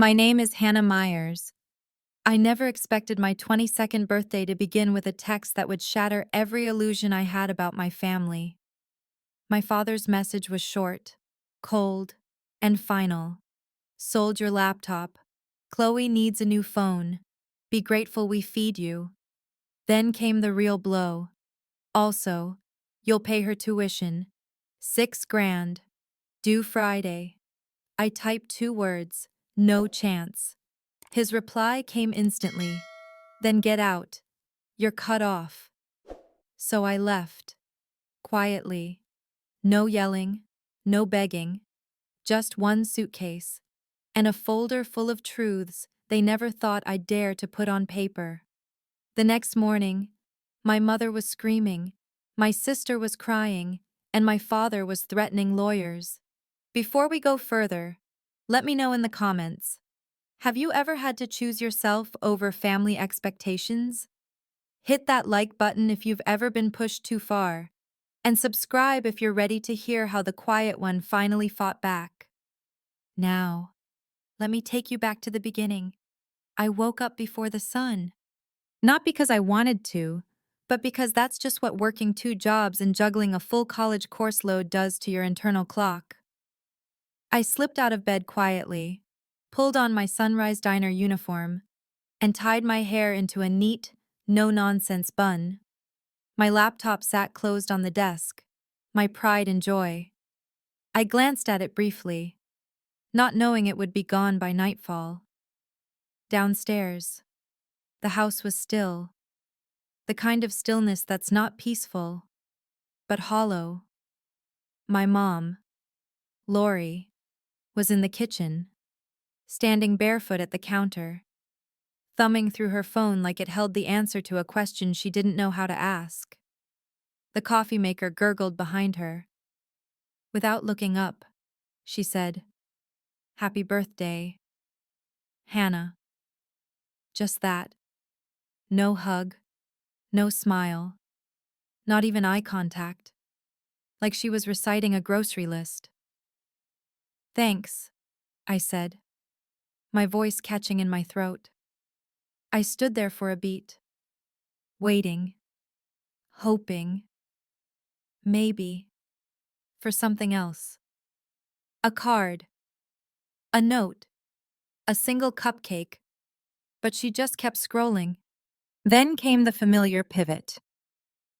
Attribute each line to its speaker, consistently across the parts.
Speaker 1: My name is Hannah Myers. I never expected my 22nd birthday to begin with a text that would shatter every illusion I had about my family. My father's message was short, cold, and final. Sold your laptop. Chloe needs a new phone. Be grateful we feed you. Then came the real blow. Also, you'll pay her tuition. 6 grand. Due Friday. I typed 2 words. No chance. His reply came instantly. Then get out. You're cut off. So I left. Quietly. No yelling. No begging. Just one suitcase. And a folder full of truths they never thought I'd dare to put on paper. The next morning, my mother was screaming, my sister was crying, and my father was threatening lawyers. Before we go further, let me know in the comments. Have you ever had to choose yourself over family expectations? Hit that like button if you've ever been pushed too far, and subscribe if you're ready to hear how the quiet one finally fought back. Now, let me take you back to the beginning. I woke up before the sun. Not because I wanted to, but because that's just what working 2 jobs and juggling a full college course load does to your internal clock. I slipped out of bed quietly, pulled on my Sunrise Diner uniform, and tied my hair into a neat, no-nonsense bun. My laptop sat closed on the desk, my pride and joy. I glanced at it briefly, not knowing it would be gone by nightfall. Downstairs, the house was still, the kind of stillness that's not peaceful, but hollow. My mom, Lori, was in the kitchen, standing barefoot at the counter, thumbing through her phone like it held the answer to a question she didn't know how to ask. The coffee maker gurgled behind her. Without looking up, she said, "Happy birthday, Hannah." Just that. No hug, no smile, not even eye contact, like she was reciting a grocery list. "Thanks," I said, my voice catching in my throat. I stood there for a beat, waiting, hoping, maybe, for something else. A card, a note, a single cupcake, but she just kept scrolling. Then came the familiar pivot.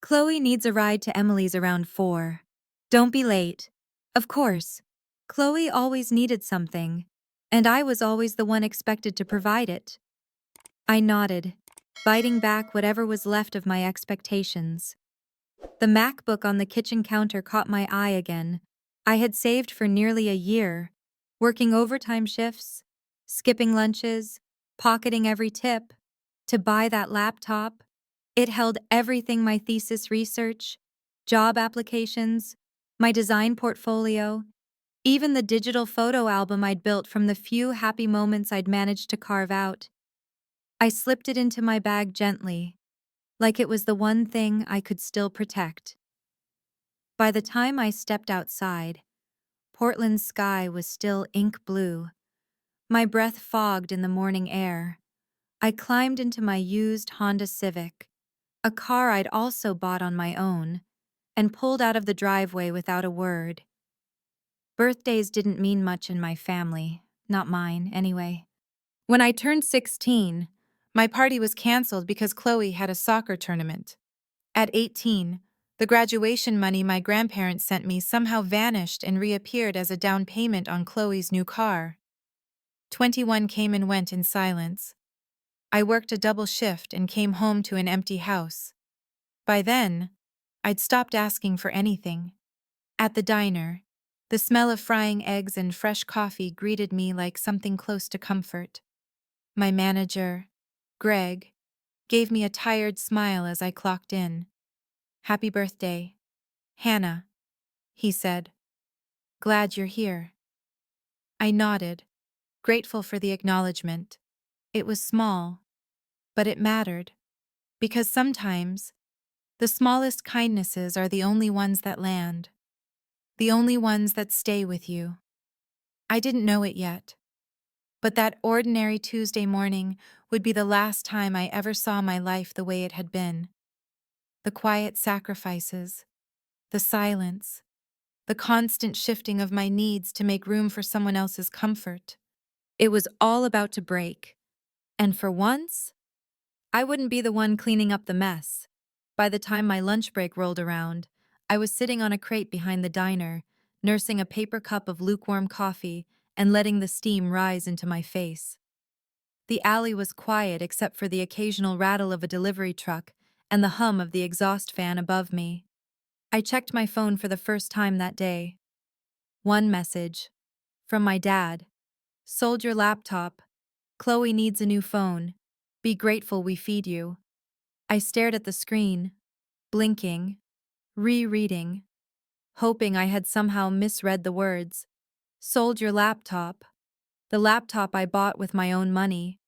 Speaker 1: "Chloe needs a ride to Emily's around 4. Don't be late." Of course, Chloe always needed something, and I was always the one expected to provide it. I nodded, biting back whatever was left of my expectations. The MacBook on the kitchen counter caught my eye again. I had saved for nearly a year, working overtime shifts, skipping lunches, pocketing every tip, to buy that laptop. It held everything: my thesis research, job applications, my design portfolio, even the digital photo album I'd built from the few happy moments I'd managed to carve out. I slipped it into my bag gently, like it was the one thing I could still protect. By the time I stepped outside, Portland's sky was still ink blue. My breath fogged in the morning air. I climbed into my used Honda Civic, a car I'd also bought on my own, and pulled out of the driveway without a word. Birthdays didn't mean much in my family, not mine, anyway. When I turned 16, my party was canceled because Chloe had a soccer tournament. At 18, the graduation money my grandparents sent me somehow vanished and reappeared as a down payment on Chloe's new car. 21 came and went in silence. I worked a double shift and came home to an empty house. By then, I'd stopped asking for anything. At the diner, the smell of frying eggs and fresh coffee greeted me like something close to comfort. My manager, Greg, gave me a tired smile as I clocked in. "Happy birthday, Hannah," he said. "Glad you're here." I nodded, grateful for the acknowledgement. It was small, but it mattered, because sometimes the smallest kindnesses are the only ones that land, the only ones that stay with you. I didn't know it yet, But that ordinary Tuesday morning would be the last time I ever saw my life the way it had been. The quiet sacrifices, the silence, the constant shifting of my needs to make room for someone else's comfort. It was all about to break. And for once, I wouldn't be the one cleaning up the mess. By the time my lunch break rolled around, I was sitting on a crate behind the diner, nursing a paper cup of lukewarm coffee and letting the steam rise into my face. The alley was quiet except for the occasional rattle of a delivery truck and the hum of the exhaust fan above me. I checked my phone for the first time that day. One message. From my dad. Sold your laptop. Chloe needs a new phone. Be grateful we feed you. I stared at the screen, blinking, rereading, hoping I had somehow misread the words. Sold your laptop. The laptop I bought with my own money.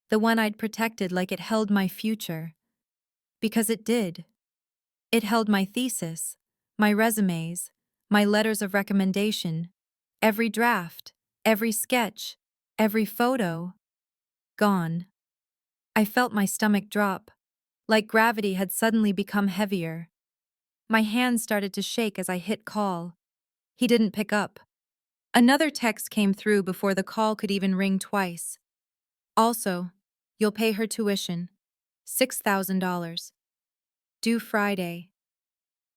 Speaker 1: The one I'd protected like it held my future. Because it did. It held my thesis, my resumes, my letters of recommendation, every draft, every sketch, every photo. Gone. I felt my stomach drop, like gravity had suddenly become heavier. My hands started to shake as I hit call. He didn't pick up. Another text came through before the call could even ring twice. Also, you'll pay her tuition. $6,000. Due Friday.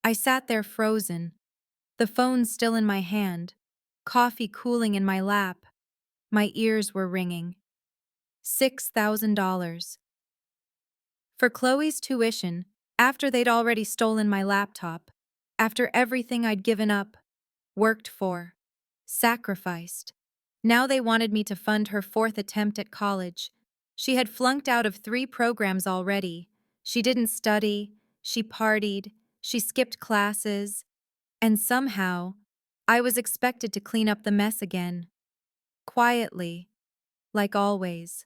Speaker 1: I sat there frozen, the phone still in my hand, coffee cooling in my lap. My ears were ringing. $6,000. For Chloe's tuition, after they'd already stolen my laptop, after everything I'd given up, worked for, sacrificed. Now they wanted me to fund her fourth attempt at college. She had flunked out of 3 programs already. She didn't study, she partied, she skipped classes, and somehow, I was expected to clean up the mess again. Quietly, like always.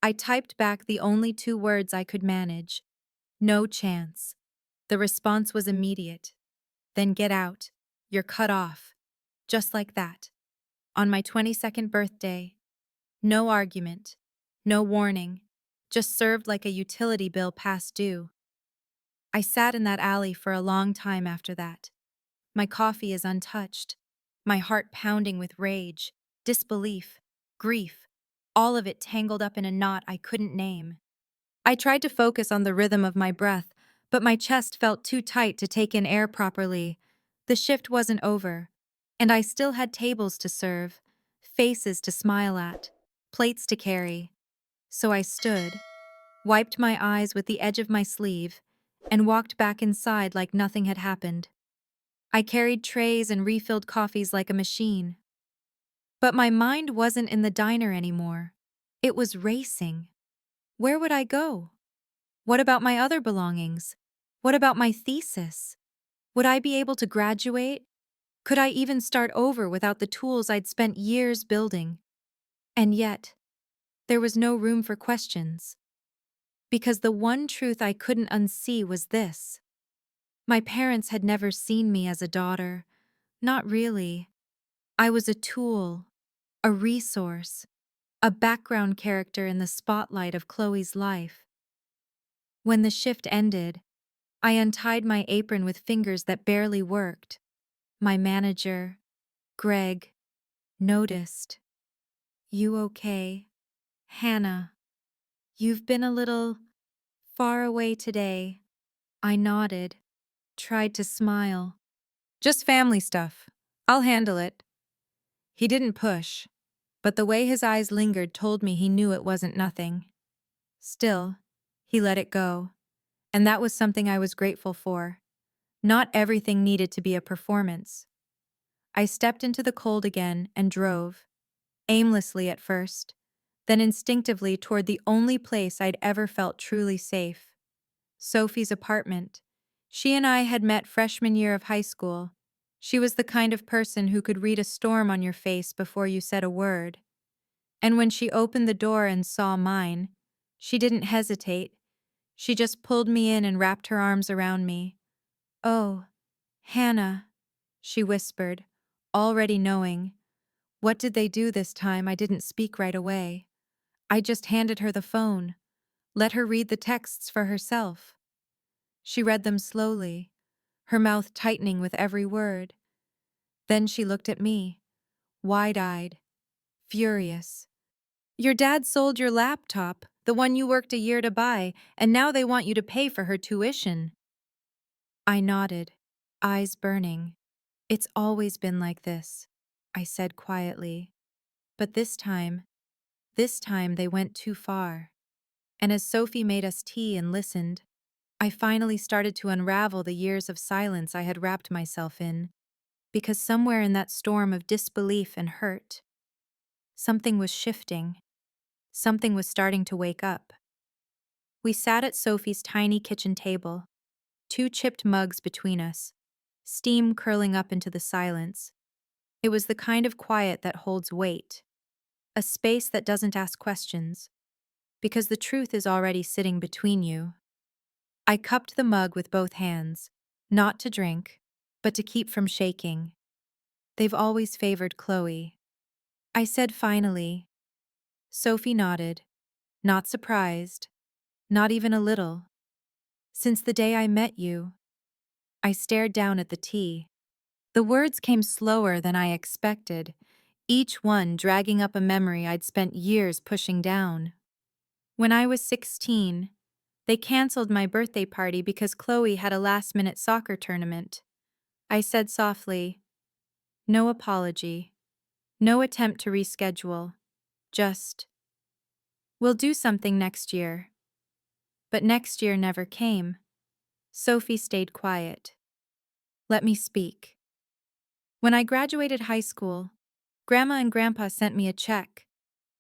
Speaker 1: I typed back the only 2 words I could manage. No chance. The response was immediate. Then get out. You're cut off. Just like that. On my 22nd birthday. No argument. No warning. Just served like a utility bill past due. I sat in that alley for a long time after that. My coffee is untouched. My heart pounding with rage, disbelief, grief. All of it tangled up in a knot I couldn't name. I tried to focus on the rhythm of my breath, but my chest felt too tight to take in air properly. The shift wasn't over, and I still had tables to serve, faces to smile at, plates to carry. So I stood, wiped my eyes with the edge of my sleeve, and walked back inside like nothing had happened. I carried trays and refilled coffees like a machine. But my mind wasn't in the diner anymore. It was racing. Where would I go? What about my other belongings? What about my thesis? Would I be able to graduate? Could I even start over without the tools I'd spent years building? And yet, there was no room for questions. Because the one truth I couldn't unsee was this. My parents had never seen me as a daughter. Not really. I was a tool, a resource, a background character in the spotlight of Chloe's life. When the shift ended, I untied my apron with fingers that barely worked. My manager, Greg, noticed. You okay? Hannah, you've been a little far away today. I nodded, tried to smile. Just family stuff. I'll handle it. He didn't push, but the way his eyes lingered told me he knew it wasn't nothing. Still, he let it go, and that was something I was grateful for. Not everything needed to be a performance. I stepped into the cold again and drove, aimlessly at first, then instinctively toward the only place I'd ever felt truly safe. Sophie's apartment. She and I had met freshman year of high school. She was the kind of person who could read a storm on your face before you said a word. And when she opened the door and saw mine, she didn't hesitate. She just pulled me in and wrapped her arms around me. Oh, Hannah, she whispered, already knowing. What did they do this time? I didn't speak right away. I just handed her the phone, let her read the texts for herself. She read them slowly, her mouth tightening with every word. Then she looked at me, wide-eyed, furious. Your dad sold your laptop, the one you worked a year to buy, and now they want you to pay for her tuition. I nodded, eyes burning. It's always been like this, I said quietly. But this time they went too far. And as Sophie made us tea and listened, I finally started to unravel the years of silence I had wrapped myself in, because somewhere in that storm of disbelief and hurt, something was shifting. Something was starting to wake up. We sat at Sophie's tiny kitchen table, two chipped mugs between us, steam curling up into the silence. It was the kind of quiet that holds weight, a space that doesn't ask questions, because the truth is already sitting between you. I cupped the mug with both hands, not to drink, but to keep from shaking. They've always favored Chloe, I said finally. Sophie nodded, not surprised, not even a little. Since the day I met you. I stared down at the tea. The words came slower than I expected, each one dragging up a memory I'd spent years pushing down. When I was 16, they canceled my birthday party because Chloe had a last-minute soccer tournament. I said softly, no apology, no attempt to reschedule, just, we'll do something next year. But next year never came. Sophie stayed quiet. Let me speak. When I graduated high school, Grandma and Grandpa sent me a check.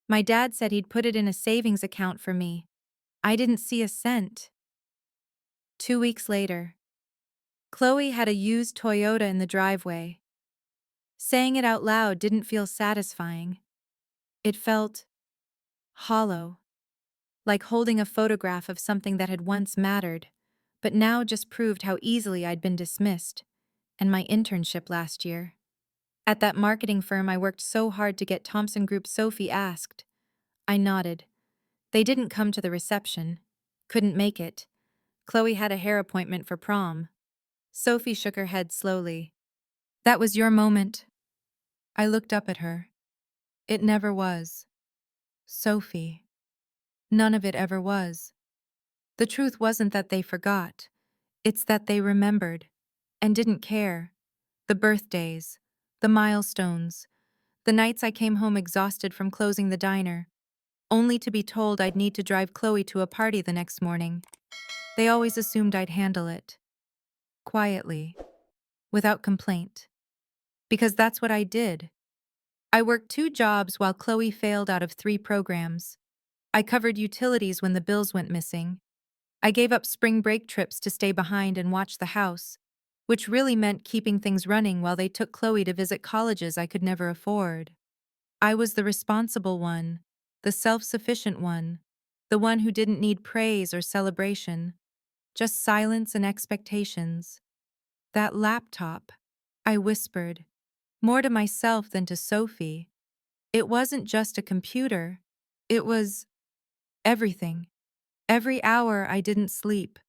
Speaker 1: My dad said he'd put it in a savings account for me. I didn't see a cent. 2 weeks later, Chloe had a used Toyota in the driveway. Saying it out loud didn't feel satisfying. It felt hollow, like holding a photograph of something that had once mattered, but now just proved how easily I'd been dismissed, and my internship last year. At that marketing firm I worked so hard to get Thompson Group, Sophie asked. I nodded. They didn't come to the reception. Couldn't make it. Chloe had a hair appointment for prom. Sophie shook her head slowly. That was your moment. I looked up at her. It never was. Sophie. None of it ever was. The truth wasn't that they forgot. It's that they remembered. And didn't care. The birthdays. The milestones. The nights I came home exhausted from closing the diner, only to be told I'd need to drive Chloe to a party the next morning. They always assumed I'd handle it. Quietly. Without complaint. Because that's what I did. I worked 2 jobs while Chloe failed out of 3 programs. I covered utilities when the bills went missing. I gave up spring break trips to stay behind and watch the house, which really meant keeping things running while they took Chloe to visit colleges I could never afford. I was the responsible one, the self-sufficient one, the one who didn't need praise or celebration, just silence and expectations. That laptop, I whispered, more to myself than to Sophie. It wasn't just a computer. It was everything. Every hour I didn't sleep.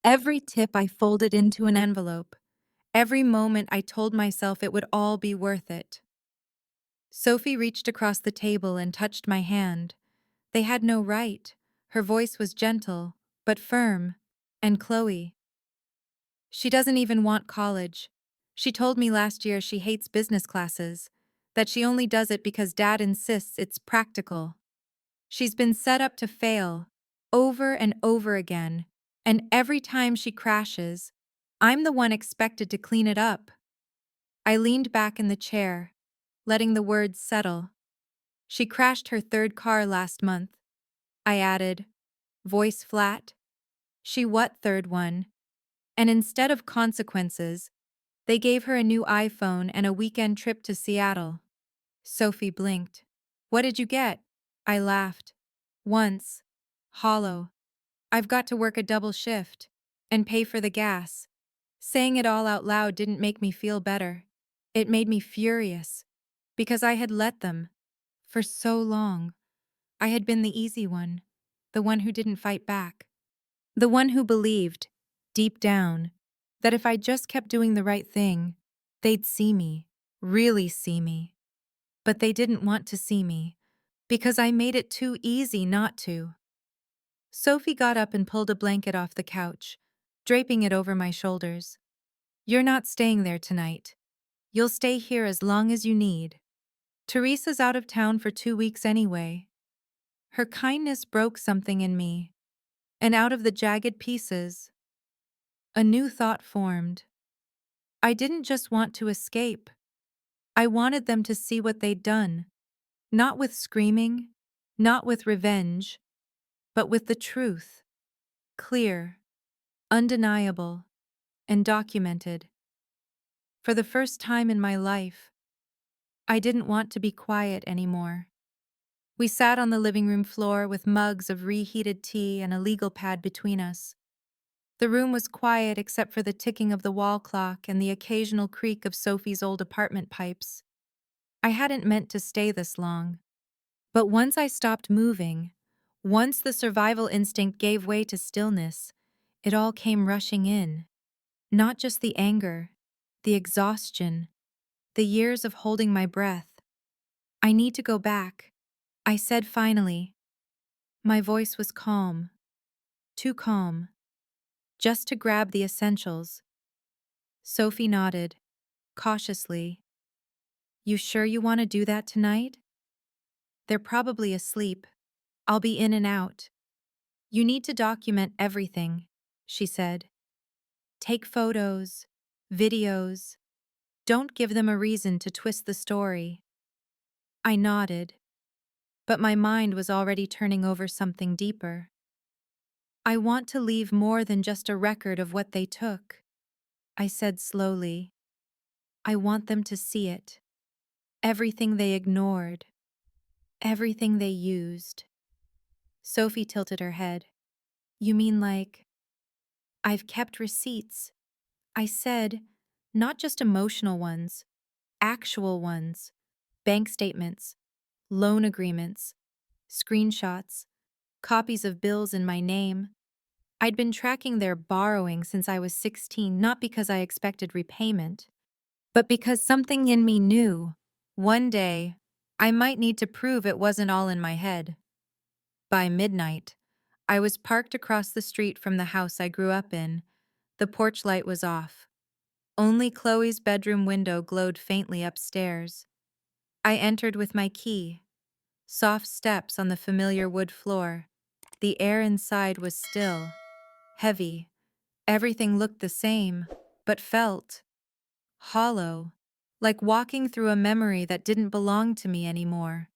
Speaker 1: Every tip I folded into an envelope. Every moment I told myself it would all be worth it. Sophie reached across the table and touched my hand. They had no right. Her voice was gentle, but firm. And Chloe. She doesn't even want college. She told me last year she hates business classes, that she only does it because Dad insists it's practical. She's been set up to fail, over and over again, and every time she crashes, I'm the one expected to clean it up. I leaned back in the chair, letting the words settle. She crashed her 3rd car last month. I added, voice flat. She what 3rd one? And instead of consequences, they gave her a new iPhone and a weekend trip to Seattle. Sophie blinked. What did you get? I laughed. Once. Hollow. I've got to work a double shift. And pay for the gas. Saying it all out loud didn't make me feel better. It made me furious. Because I had let them. For so long. I had been the easy one. The one who didn't fight back. The one who believed, deep down, that if I just kept doing the right thing, they'd see me. Really see me. But they didn't want to see me. Because I made it too easy not to. Sophie got up and pulled a blanket off the couch, draping it over my shoulders. "You're not staying there tonight. You'll stay here as long as you need. Teresa's out of town for 2 weeks anyway." Her kindness broke something in me, and out of the jagged pieces, a new thought formed. I didn't just want to escape. I wanted them to see what they'd done. Not with screaming, not with revenge, but with the truth. Clear, undeniable, and documented. For the first time in my life, I didn't want to be quiet anymore. We sat on the living room floor with mugs of reheated tea and a legal pad between us. The room was quiet except for the ticking of the wall clock and the occasional creak of Sophie's old apartment pipes. I hadn't meant to stay this long. But once I stopped moving, once the survival instinct gave way to stillness, it all came rushing in. Not just the anger, the exhaustion, the years of holding my breath. "I need to go back," I said finally. My voice was calm, too calm, just to grab the essentials. Sophie nodded, cautiously. "You sure you want to do that tonight? They're probably asleep. I'll be in and out." "You need to document everything," she said. "Take photos, videos. Don't give them a reason to twist the story." I nodded, but my mind was already turning over something deeper. "I want to leave more than just a record of what they took," I said slowly. "I want them to see it. Everything they ignored. Everything they used." Sophie tilted her head. "You mean like—" "I've kept receipts," I said, "not just emotional ones, actual ones. Bank statements, loan agreements, screenshots, copies of bills in my name. I'd been tracking their borrowing since I was 16, not because I expected repayment, but because something in me knew, one day, I might need to prove it wasn't all in my head." By midnight, I was parked across the street from the house I grew up in. The porch light was off. Only Chloe's bedroom window glowed faintly upstairs. I entered with my key. Soft steps on the familiar wood floor. The air inside was still, heavy. Everything looked the same, but felt hollow, like walking through a memory that didn't belong to me anymore.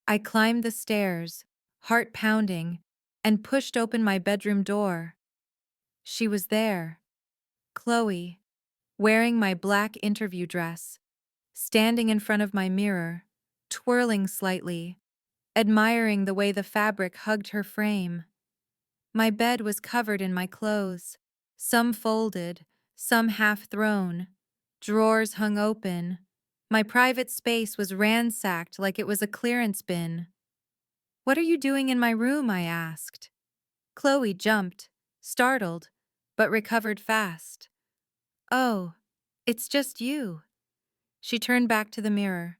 Speaker 1: I climbed the stairs, heart pounding, and pushed open my bedroom door. She was there, Chloe, wearing my black interview dress, standing in front of my mirror, twirling slightly, admiring the way the fabric hugged her frame. My bed was covered in my clothes, some folded, some half thrown. Drawers hung open. My private space was ransacked like it was a clearance bin. "What are you doing in my room?" I asked. Chloe jumped, startled, but recovered fast. "Oh, it's just you." She turned back to the mirror.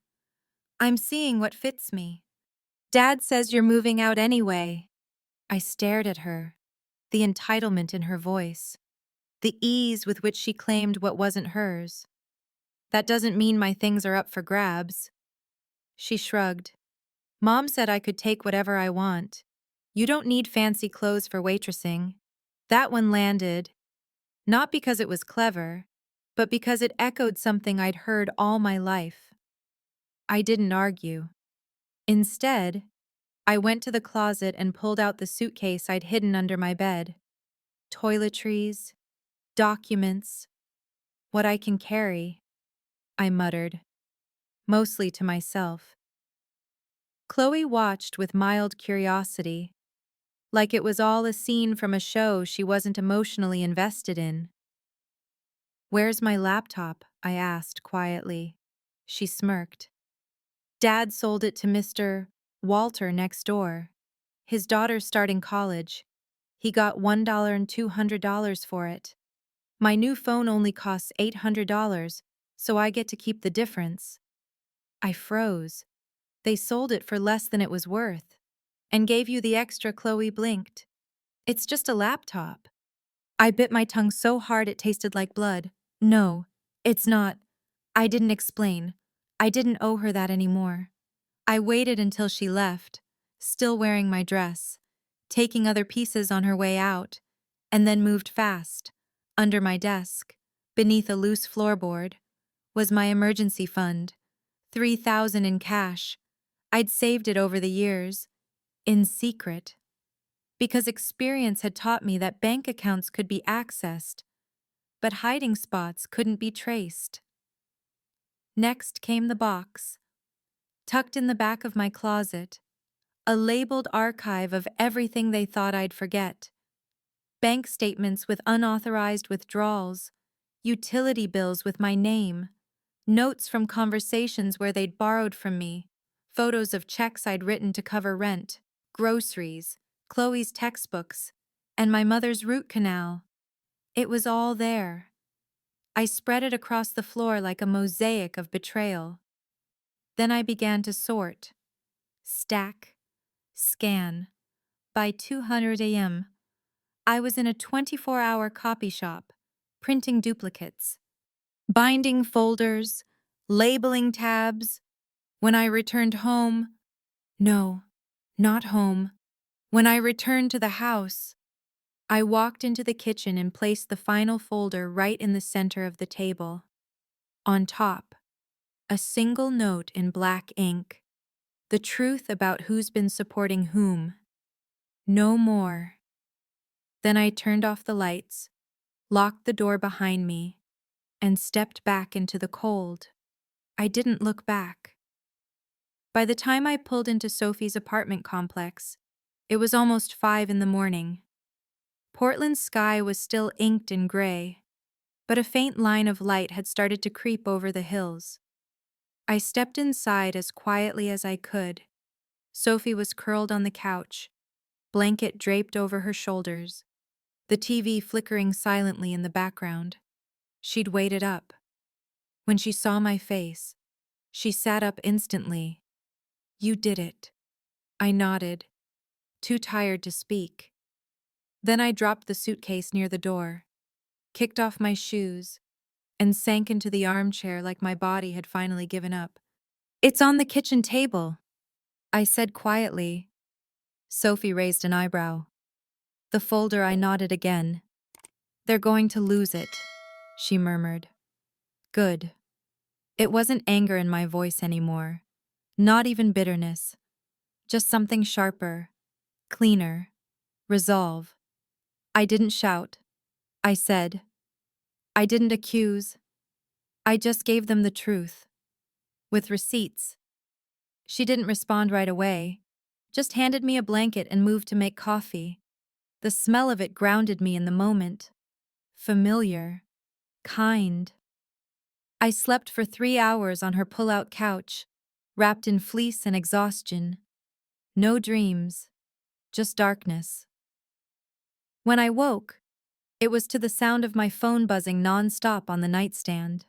Speaker 1: "I'm seeing what fits me. Dad says you're moving out anyway." I stared at her, the entitlement in her voice, the ease with which she claimed what wasn't hers. "That doesn't mean my things are up for grabs." She shrugged. "Mom said I could take whatever I want. You don't need fancy clothes for waitressing." That one landed, not because it was clever, but because it echoed something I'd heard all my life. I didn't argue. Instead, I went to the closet and pulled out the suitcase I'd hidden under my bed. Toiletries, documents, what I can carry, I muttered, mostly to myself. Chloe watched with mild curiosity, like it was all a scene from a show she wasn't emotionally invested in. "Where's my laptop?" I asked quietly. She smirked. Dad sold it to Mr. Walter next door. His daughter's starting college. He got $1 and $200 for it. My new phone only costs $800, so I get to keep the difference. I froze. They sold it for less than it was worth. And gave you the extra. Chloe blinked. It's just a laptop. I bit my tongue so hard it tasted like blood. No, it's not. I didn't explain. I didn't owe her that anymore. I waited until she left, still wearing my dress, taking other pieces on her way out, and then moved fast. Under my desk, beneath a loose floorboard, was my emergency fund, 3,000 in cash. I'd saved it over the years, in secret, because experience had taught me that bank accounts could be accessed, but hiding spots couldn't be traced. Next came the box, tucked in the back of my closet, a labeled archive of everything they thought I'd forget. Bank statements with unauthorized withdrawals, utility bills with my name, notes from conversations where they'd borrowed from me, photos of checks I'd written to cover rent, groceries, Chloe's textbooks, and my mother's root canal. It was all there. I spread it across the floor like a mosaic of betrayal. Then I began to sort, stack, scan. By 200 a.m., I was in a 24-hour copy shop, printing duplicates, binding folders, labeling tabs. When I returned home, no, not home. When I returned to the house, I walked into the kitchen and placed the final folder right in the center of the table. On top, a single note in black ink. The truth about who's been supporting whom. No more. Then I turned off the lights, locked the door behind me, and stepped back into the cold. I didn't look back. By the time I pulled into Sophie's apartment complex, it was almost 5 in the morning. Portland's sky was still inked in gray, but a faint line of light had started to creep over the hills. I stepped inside as quietly as I could. Sophie was curled on the couch, blanket draped over her shoulders, the TV flickering silently in the background. She'd waited up. When she saw my face, she sat up instantly. "You did it." I nodded, too tired to speak. Then I dropped the suitcase near the door, kicked off my shoes, and sank into the armchair like my body had finally given up. "It's on the kitchen table," I said quietly. Sophie raised an eyebrow. The folder. I nodded again. "They're going to lose it," she murmured. Good. It wasn't anger in my voice anymore. Not even bitterness. Just something sharper, cleaner. Resolve. I didn't shout. I said. I didn't accuse. I just gave them the truth. With receipts. She didn't respond right away. Just handed me a blanket and moved to make coffee. The smell of it grounded me in the moment. Familiar. Kind. I slept for 3 hours on her pull-out couch, wrapped in fleece and exhaustion. No dreams. Just darkness. When I woke, it was to the sound of my phone buzzing non-stop on the nightstand.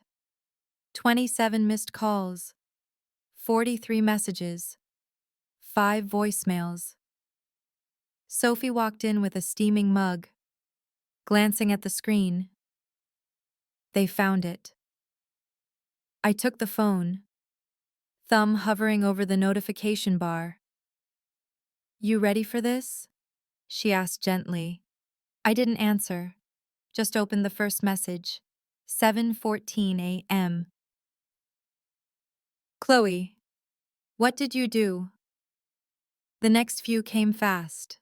Speaker 1: 27 missed calls. 43 messages. 5 voicemails. Sophie walked in with a steaming mug, glancing at the screen. They found it. I took the phone, thumb hovering over the notification bar. "You ready for this?" she asked gently. I didn't answer, just opened the first message. 7:14 a.m. "Chloe, what did you do?" The next few came fast.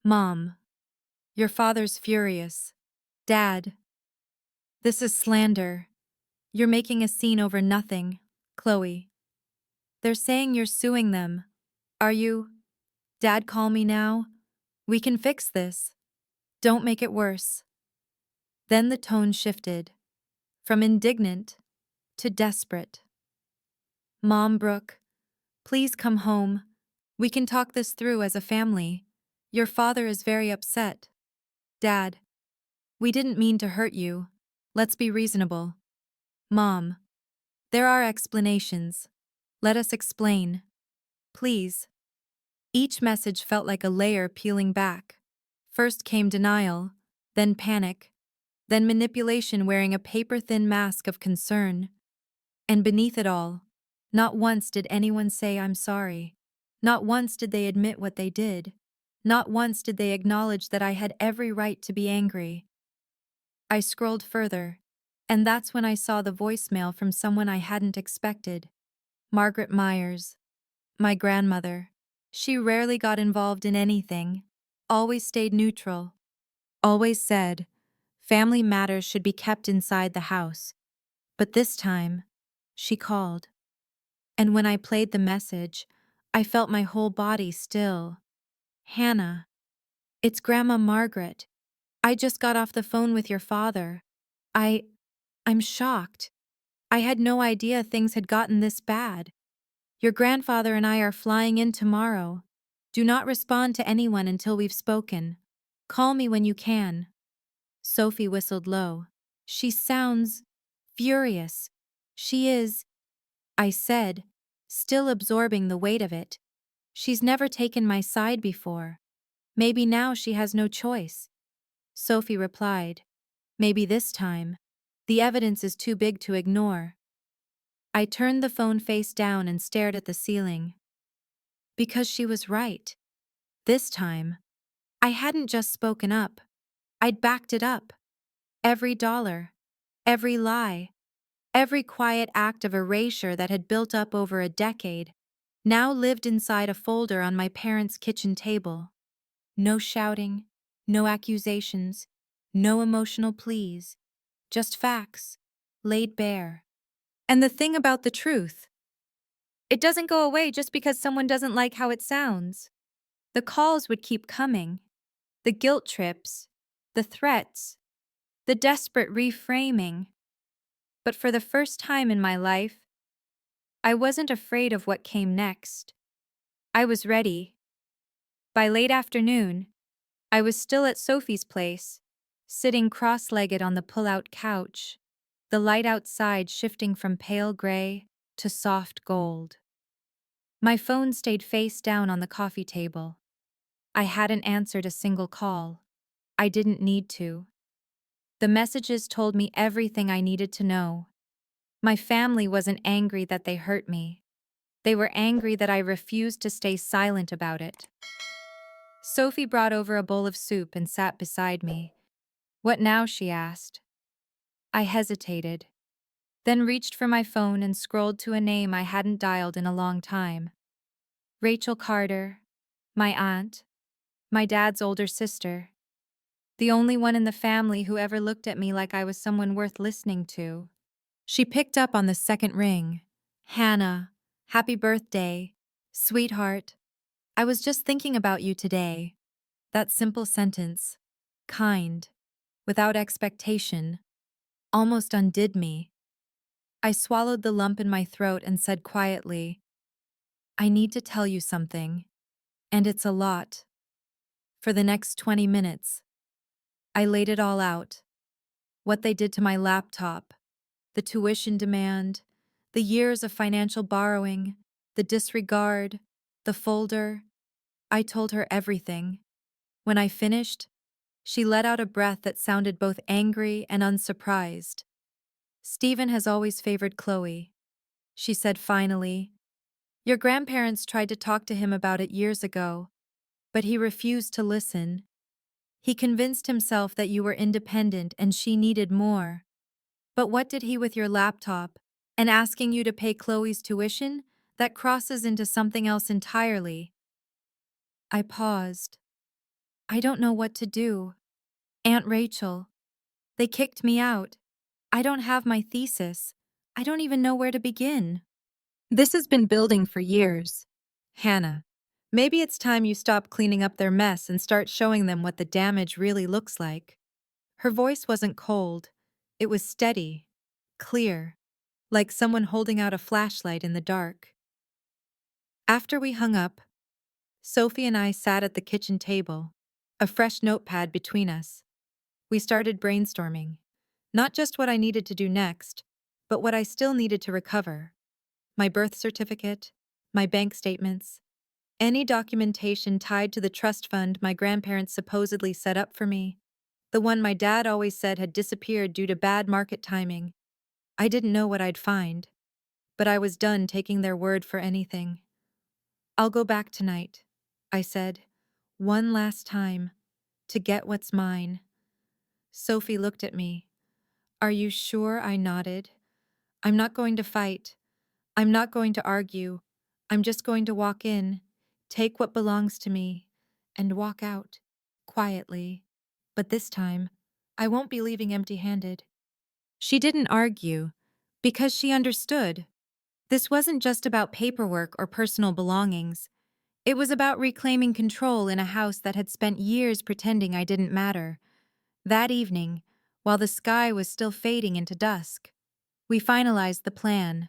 Speaker 1: "Mom, your father's furious. Dad, this is slander. You're making a scene over nothing, Chloe. They're saying you're suing them. Are you? Dad, call me now. We can fix this. Don't make it worse." Then the tone shifted, from indignant to desperate. "Mom, Brooke, Please come home. We can talk this through as a family. Your father is very upset. Dad, we didn't mean to hurt you. Let's be reasonable. Mom, there are explanations. Let us explain. Please. Each message felt like a layer peeling back. First came denial, then panic, then manipulation wearing a paper-thin mask of concern. And beneath it all, not once did anyone say I'm sorry. Not once did they admit what they did. Not once did they acknowledge that I had every right to be angry. I scrolled further, and that's when I saw the voicemail from someone I hadn't expected. Margaret Myers, my grandmother. She rarely got involved in anything, always stayed neutral, always said, family matters should be kept inside the house. But this time, she called. And when I played the message, I felt my whole body still. Hannah, it's Grandma Margaret. I just got off the phone with your father. I, I'm shocked. I had no idea things had gotten this bad. Your grandfather and I are flying in tomorrow. Do not respond to anyone until we've spoken. Call me when you can. Sophie whistled low. She sounds furious. She is, I said, still absorbing the weight of it. She's never taken my side before. Maybe now she has no choice. Sophie replied, maybe this time. The evidence is too big to ignore. I turned the phone face down and stared at the ceiling. Because she was right. This time, I hadn't just spoken up. I'd backed it up. Every dollar, every lie, every quiet act of erasure that had built up over a decade now lived inside a folder on my parents' kitchen table. No shouting, no accusations, no emotional pleas, just facts, laid bare. And the thing about the truth, it doesn't go away just because someone doesn't like how it sounds. The calls would keep coming, the guilt trips, the threats, the desperate reframing. But for the first time in my life, I wasn't afraid of what came next. I was ready. By late afternoon, I was still at Sophie's place, sitting cross-legged on the pull-out couch, the light outside shifting from pale gray to soft gold. My phone stayed face down on the coffee table. I hadn't answered a single call. I didn't need to. The messages told me everything I needed to know. My family wasn't angry that they hurt me. They were angry that I refused to stay silent about it. Sophie brought over a bowl of soup and sat beside me. What now? She asked. I hesitated, then reached for my phone and scrolled to a name I hadn't dialed in a long time. Rachel Carter, my aunt, my dad's older sister. The only one in the family who ever looked at me like I was someone worth listening to. She picked up on the second ring. Hannah, happy birthday. Sweetheart, I was just thinking about you today. That simple sentence, kind, without expectation, almost undid me. I swallowed the lump in my throat and said quietly, I need to tell you something, and it's a lot. For the next 20 minutes, I laid it all out. What they did to my laptop, the tuition demand, the years of financial borrowing, the disregard, the folder. I told her everything. When I finished, she let out a breath that sounded both angry and unsurprised. Stephen has always favored Chloe, she said finally. Your grandparents tried to talk to him about it years ago, but he refused to listen. He convinced himself that you were independent and she needed more. But what did he with your laptop and asking you to pay Chloe's tuition? That crosses into something else entirely. I paused. I don't know what to do. Aunt Rachel. They kicked me out. I don't have my thesis. I don't even know where to begin. This has been building for years. Hannah, maybe it's time you stop cleaning up their mess and start showing them what the damage really looks like. Her voice wasn't cold. It was steady, clear, like someone holding out a flashlight in the dark. After we hung up, Sophie and I sat at the kitchen table, a fresh notepad between us. We started brainstorming. Not just what I needed to do next, but what I still needed to recover. My birth certificate, my bank statements, any documentation tied to the trust fund my grandparents supposedly set up for me, the one my dad always said had disappeared due to bad market timing. I didn't know what I'd find, but I was done taking their word for anything. I'll go back tonight, I said, one last time, to get what's mine. Sophie looked at me. Are you sure? I nodded. I'm not going to fight. I'm not going to argue. I'm just going to walk in, take what belongs to me, and walk out, quietly. But this time, I won't be leaving empty-handed. She didn't argue, because she understood. This wasn't just about paperwork or personal belongings. It was about reclaiming control in a house that had spent years pretending I didn't matter. That evening, while the sky was still fading into dusk, we finalized the plan.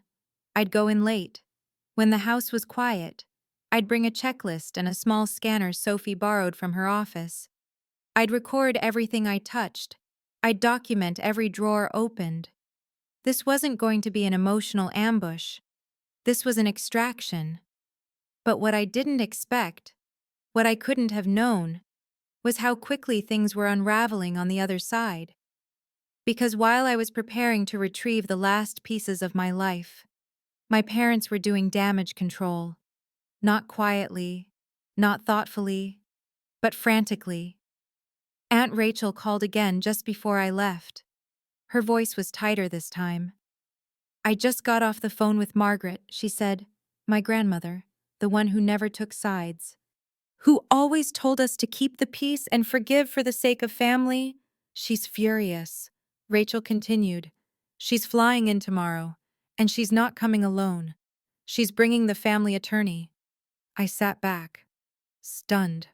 Speaker 1: I'd go in late. When the house was quiet, I'd bring a checklist and a small scanner Sophie borrowed from her office. I'd record everything I touched. I'd document every drawer opened. This wasn't going to be an emotional ambush. This was an extraction. But what I didn't expect, what I couldn't have known, was how quickly things were unraveling on the other side. Because while I was preparing to retrieve the last pieces of my life, my parents were doing damage control. Not quietly, not thoughtfully, but frantically. Aunt Rachel called again just before I left. Her voice was tighter this time. I just got off the phone with Margaret, she said. My grandmother, the one who never took sides. Who always told us to keep the peace and forgive for the sake of family. She's furious. Rachel continued. She's flying in tomorrow, and she's not coming alone. She's bringing the family attorney. I sat back, stunned.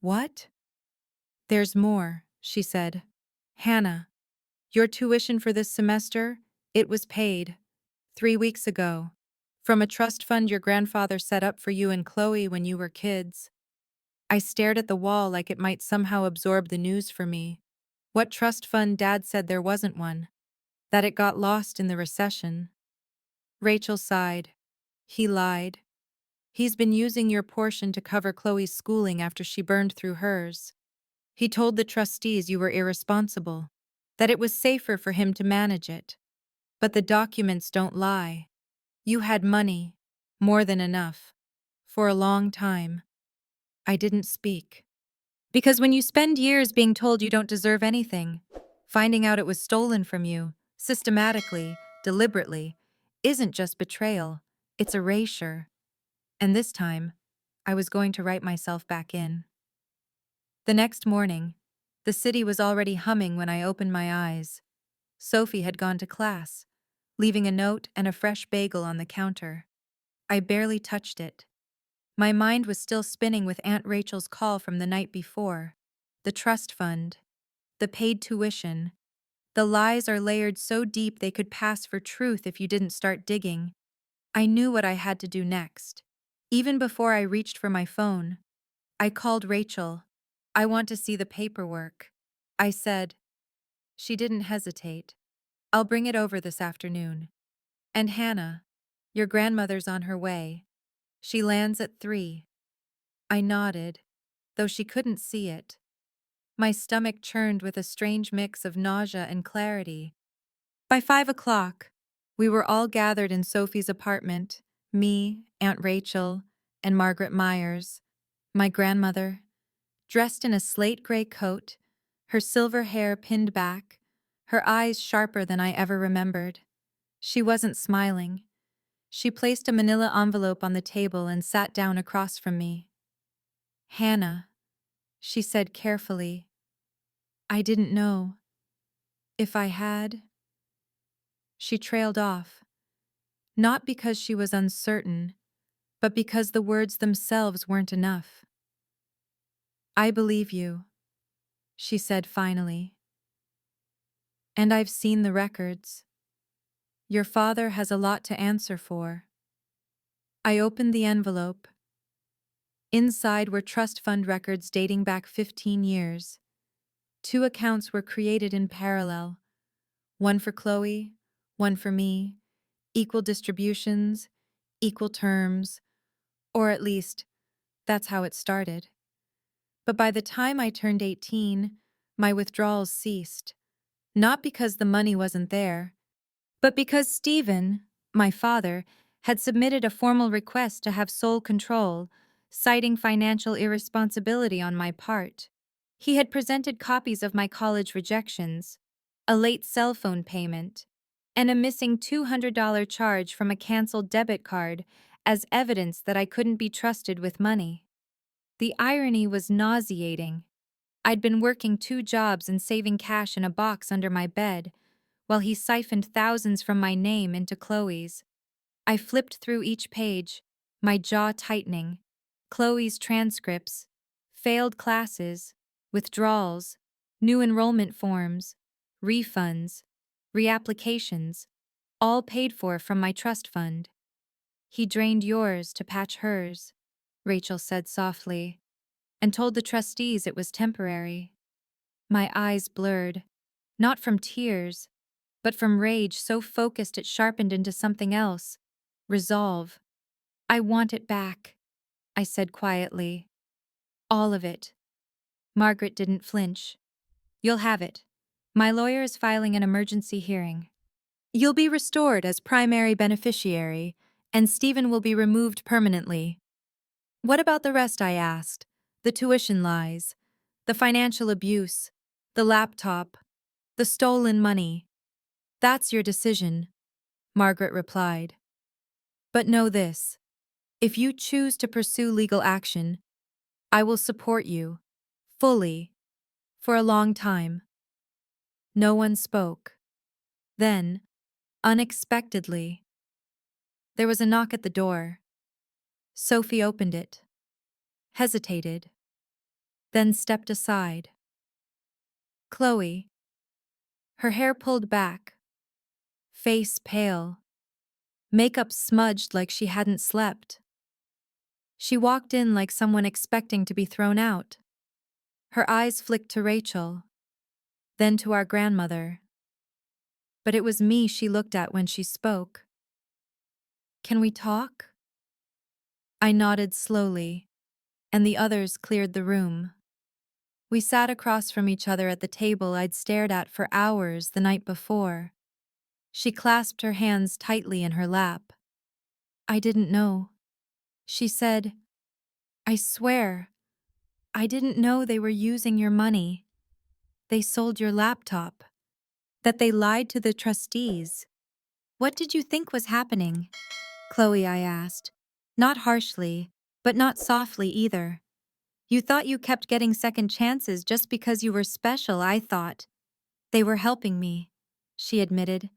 Speaker 1: What? There's more, she said. Hannah, your tuition for this semester, it was paid 3 weeks ago, from a trust fund your grandfather set up for you and Chloe when you were kids. I stared at the wall like it might somehow absorb the news for me. What trust fund? Dad said there wasn't one, that it got lost in the recession. Rachel sighed. He lied. He's been using your portion to cover Chloe's schooling after she burned through hers. He told the trustees you were irresponsible, that it was safer for him to manage it. But the documents don't lie. You had money, more than enough, for a long time. I didn't speak. Because when you spend years being told you don't deserve anything, finding out it was stolen from you, systematically, deliberately, isn't just betrayal, it's erasure. And this time, I was going to write myself back in. The next morning, the city was already humming when I opened my eyes. Sophie had gone to class, leaving a note and a fresh bagel on the counter. I barely touched it. My mind was still spinning with Aunt Rachel's call from the night before. The trust fund, the paid tuition. The lies are layered so deep they could pass for truth if you didn't start digging. I knew what I had to do next. Even before I reached for my phone, I called Rachel. I want to see the paperwork, I said. She didn't hesitate. I'll bring it over this afternoon. And Hannah, your grandmother's on her way. She lands at 3. I nodded, though she couldn't see it. My stomach churned with a strange mix of nausea and clarity. By 5 o'clock, we were all gathered in Sophie's apartment, me, Aunt Rachel, and Margaret Myers, my grandmother, dressed in a slate-gray coat, her silver hair pinned back, her eyes sharper than I ever remembered. She wasn't smiling. She placed a manila envelope on the table and sat down across from me. Hannah, she said carefully. I didn't know. If I had... She trailed off, not because she was uncertain, but because the words themselves weren't enough. I believe you, she said finally. And I've seen the records. Your father has a lot to answer for. I opened the envelope. Inside were trust fund records dating back 15 years. 2 accounts were created in parallel. One for Chloe, one for me. Equal distributions, equal terms, or at least, that's how it started. But by the time I turned 18, my withdrawals ceased. Not because the money wasn't there, but because Stephen, my father, had submitted a formal request to have sole control, citing financial irresponsibility on my part. He had presented copies of my college rejections, a late cell phone payment, and a missing $200 charge from a canceled debit card as evidence that I couldn't be trusted with money. The irony was nauseating. I'd been working 2 jobs and saving cash in a box under my bed, while he siphoned thousands from my name into Chloe's. I flipped through each page, my jaw tightening. Chloe's transcripts, failed classes, withdrawals, new enrollment forms, refunds, reapplications, all paid for from my trust fund. He drained yours to patch hers, Rachel said softly, and told the trustees it was temporary. My eyes blurred, not from tears, but from rage so focused it sharpened into something else. Resolve. I want it back, I said quietly. All of it. Margaret didn't flinch. You'll have it. My lawyer is filing an emergency hearing. You'll be restored as primary beneficiary, and Stephen will be removed permanently. What about the rest, I asked? The tuition lies, the financial abuse, the laptop, the stolen money. That's your decision, Margaret replied. But know this. If you choose to pursue legal action, I will support you, fully, for a long time. No one spoke. Then, unexpectedly, there was a knock at the door. Sophie opened it, hesitated, then stepped aside. Chloe, her hair pulled back, face pale, makeup smudged like she hadn't slept. She walked in like someone expecting to be thrown out. Her eyes flicked to Rachel, then to our grandmother. But it was me she looked at when she spoke. Can we talk? I nodded slowly, and the others cleared the room. We sat across from each other at the table I'd stared at for hours the night before. She clasped her hands tightly in her lap. I didn't know. She said, I swear, I didn't know they were using your money. They sold your laptop. That they lied to the trustees. What did you think was happening? Chloe, I asked. Not harshly, but not softly either. You thought you kept getting second chances just because you were special, I thought. They were helping me, she admitted.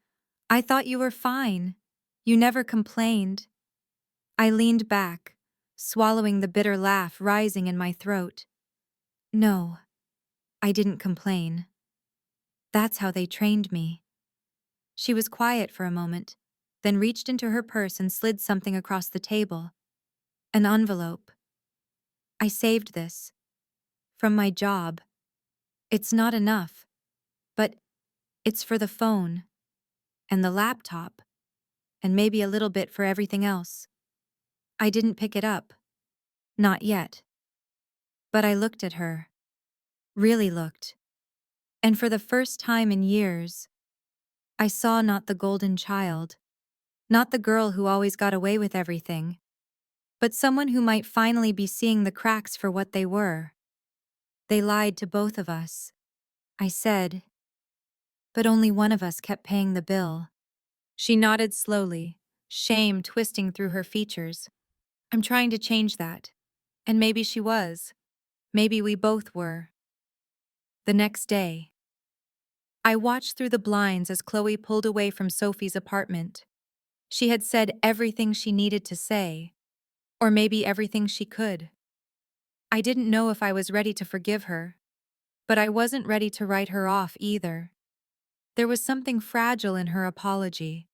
Speaker 1: I thought you were fine. You never complained. I leaned back, swallowing the bitter laugh rising in my throat. No, I didn't complain. That's how they trained me. She was quiet for a moment, then reached into her purse and slid something across the table. An envelope. I saved this. From my job. It's not enough. But it's for the phone. And the laptop. And maybe a little bit for everything else. I didn't pick it up. Not yet. But I looked at her. Really looked. And for the first time in years, I saw not the golden child. Not the girl who always got away with everything. But someone who might finally be seeing the cracks for what they were. They lied to both of us, I said. But only one of us kept paying the bill. She nodded slowly, shame twisting through her features. I'm trying to change that. And maybe she was. Maybe we both were. The next day, I watched through the blinds as Chloe pulled away from Sophie's apartment. She had said everything she needed to say, or maybe everything she could. I didn't know if I was ready to forgive her, but I wasn't ready to write her off either. There was something fragile in her apology,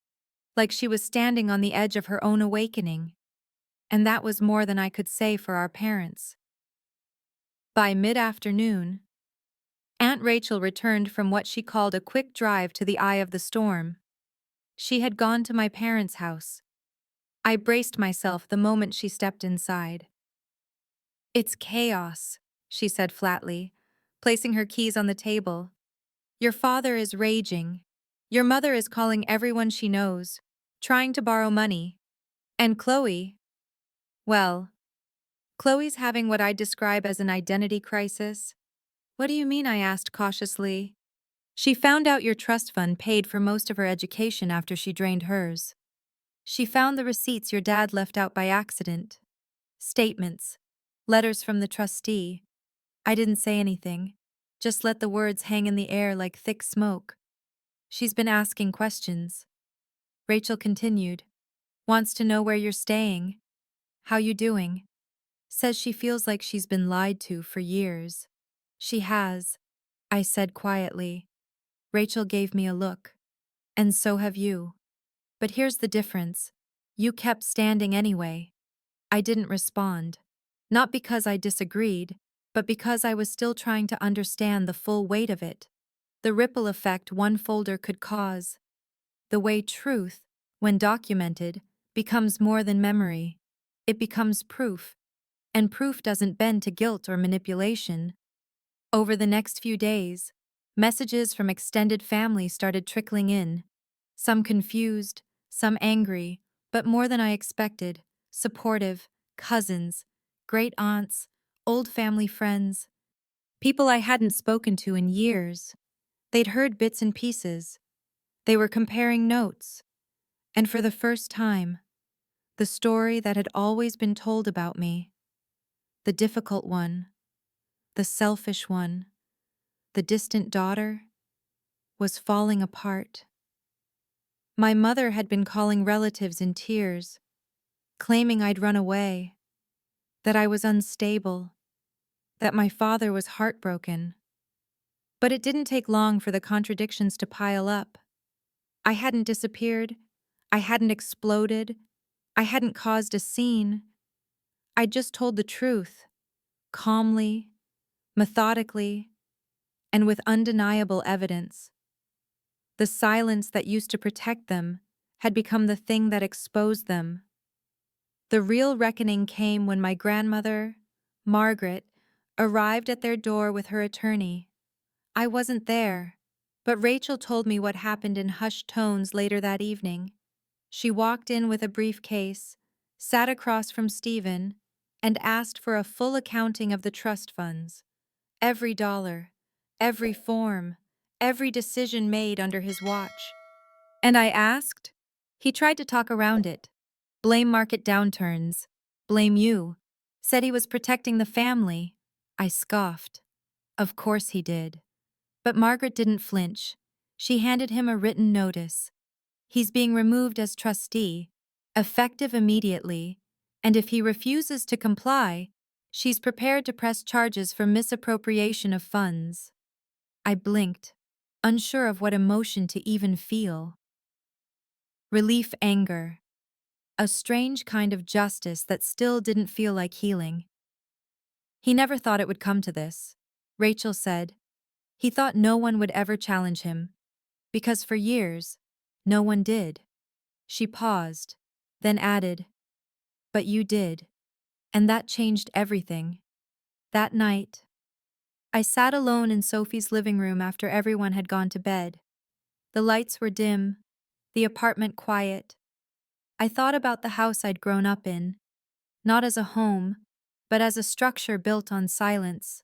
Speaker 1: like she was standing on the edge of her own awakening. and that was more than I could say for our parents. By mid-afternoon, Aunt Rachel returned from what she called a quick drive to the eye of the storm. She had gone to my parents' house. I braced myself the moment she stepped inside. "It's chaos," she said flatly, placing her keys on the table. "Your father is raging. Your mother is calling everyone she knows, trying to borrow money. And Chloe, well, Chloe's having what I'd describe as an identity crisis." "What do you mean?" I asked cautiously. "She found out your trust fund paid for most of her education after she drained hers. She found the receipts your dad left out by accident. Statements, letters from the trustee. I didn't say anything, just let the words hang in the air like thick smoke. She's been asking questions." Rachel continued. "Wants to know where you're staying, how you doing. Says she feels like she's been lied to for years." "She has," I said quietly. Rachel gave me a look. "And so have you. But here's the difference. You kept standing anyway." I didn't respond. Not because I disagreed, but because I was still trying to understand the full weight of it. The ripple effect one folder could cause. The way truth, when documented, becomes more than memory. It becomes proof. And proof doesn't bend to guilt or manipulation. Over the next few days, messages from extended family started trickling in. Some confused, some angry, but more than I expected. Supportive, cousins, great aunts, old family friends, people I hadn't spoken to in years. They'd heard bits and pieces. They were comparing notes. And for the first time, the story that had always been told about me, the difficult one, the selfish one, the distant daughter, was falling apart. My mother had been calling relatives in tears, claiming I'd run away, that I was unstable, that my father was heartbroken. But it didn't take long for the contradictions to pile up. I hadn't disappeared. I hadn't exploded. I hadn't caused a scene. I'd just told the truth, calmly, methodically, and with undeniable evidence. The silence that used to protect them had become the thing that exposed them. The real reckoning came when my grandmother, Margaret, arrived at their door with her attorney. I wasn't there, but Rachel told me what happened in hushed tones later that evening. She walked in with a briefcase, sat across from Stephen, and asked for a full accounting of the trust funds. Every dollar, every form, every decision made under his watch. And I asked? He tried to talk around it. Blame market downturns. Blame you. Said he was protecting the family. I scoffed. Of course he did. But Margaret didn't flinch. She handed him a written notice. He's being removed as trustee, effective immediately, and if he refuses to comply, she's prepared to press charges for misappropriation of funds. I blinked, unsure of what emotion to even feel. Relief, anger. A strange kind of justice that still didn't feel like healing. He never thought it would come to this, Rachel said. He thought no one would ever challenge him, because for years, no one did. She paused, then added, "But you did, and that changed everything." That night, I sat alone in Sophie's living room after everyone had gone to bed. The lights were dim, the apartment quiet. I thought about the house I'd grown up in, not as a home, but as a structure built on silence.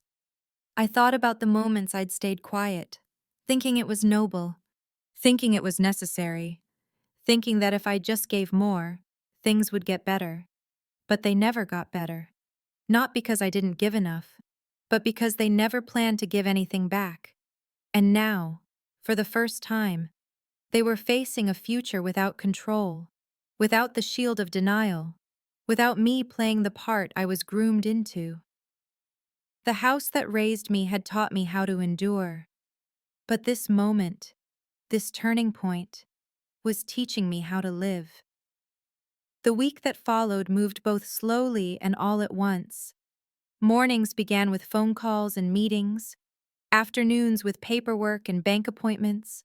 Speaker 1: I thought about the moments I'd stayed quiet, thinking it was noble, thinking it was necessary, thinking that if I just gave more, things would get better. But they never got better. Not because I didn't give enough, but because they never planned to give anything back. And now, for the first time, they were facing a future without control, without the shield of denial, without me playing the part I was groomed into. The house that raised me had taught me how to endure. But this moment, this turning point, was teaching me how to live. The week that followed moved both slowly and all at once. Mornings began with phone calls and meetings, afternoons with paperwork and bank appointments.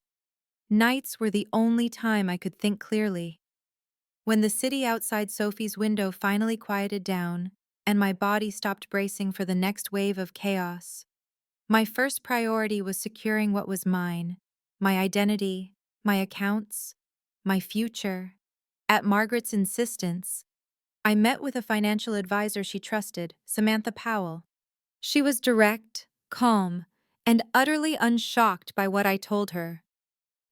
Speaker 1: Nights were the only time I could think clearly. When the city outside Sophie's window finally quieted down, and my body stopped bracing for the next wave of chaos, my first priority was securing what was mine: my identity, my accounts, my future. At Margaret's insistence, I met with a financial advisor she trusted, Samantha Powell. She was direct, calm, and utterly unshocked by what I told her.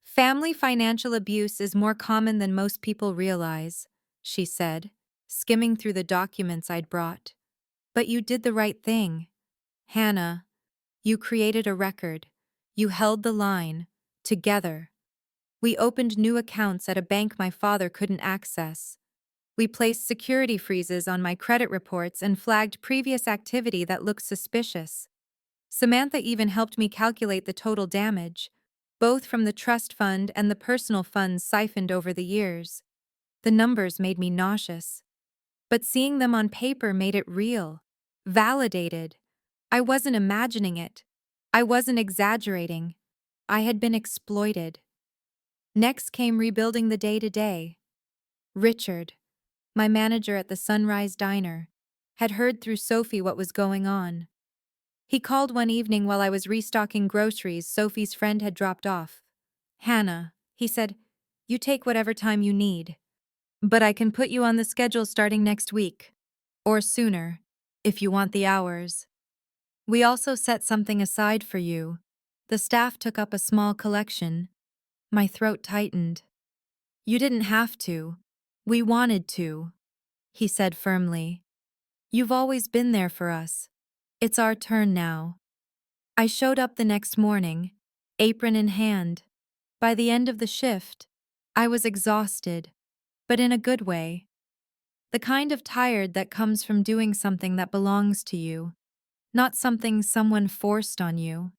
Speaker 1: Family financial abuse is more common than most people realize, she said, skimming through the documents I'd brought. But you did the right thing. Hannah, you created a record. You held the line. Together. We opened new accounts at a bank my father couldn't access. We placed security freezes on my credit reports and flagged previous activity that looked suspicious. Samantha even helped me calculate the total damage, both from the trust fund and the personal funds siphoned over the years. The numbers made me nauseous. But seeing them on paper made it real, validated. I wasn't imagining it. I wasn't exaggerating. I had been exploited. Next came rebuilding the day-to-day. Richard, my manager at the Sunrise Diner, had heard through Sophie what was going on. He called one evening while I was restocking groceries Sophie's friend had dropped off. Hannah, he said, you take whatever time you need. But I can put you on the schedule starting next week. Or sooner, if you want the hours. We also set something aside for you. The staff took up a small collection. My throat tightened. You didn't have to. We wanted to, he said firmly. You've always been there for us. It's our turn now. I showed up the next morning, apron in hand. By the end of the shift, I was exhausted, but in a good way. The kind of tired that comes from doing something that belongs to you, not something someone forced on you.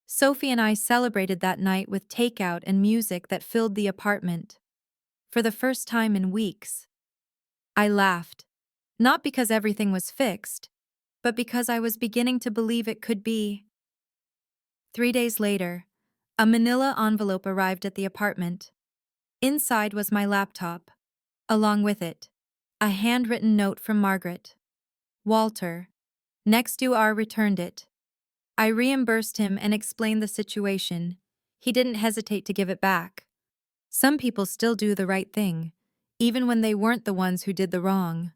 Speaker 1: Sophie and I celebrated that night with takeout and music that filled the apartment. For the first time in weeks, I laughed, not because everything was fixed, but because I was beginning to believe it could be. 3 days later, a manila envelope arrived at the apartment. Inside was my laptop. Along with it, a handwritten note from Margaret. Walter, next due hour returned it. I reimbursed him and explained the situation. He didn't hesitate to give it back. Some people still do the right thing, even when they weren't the ones who did the wrong.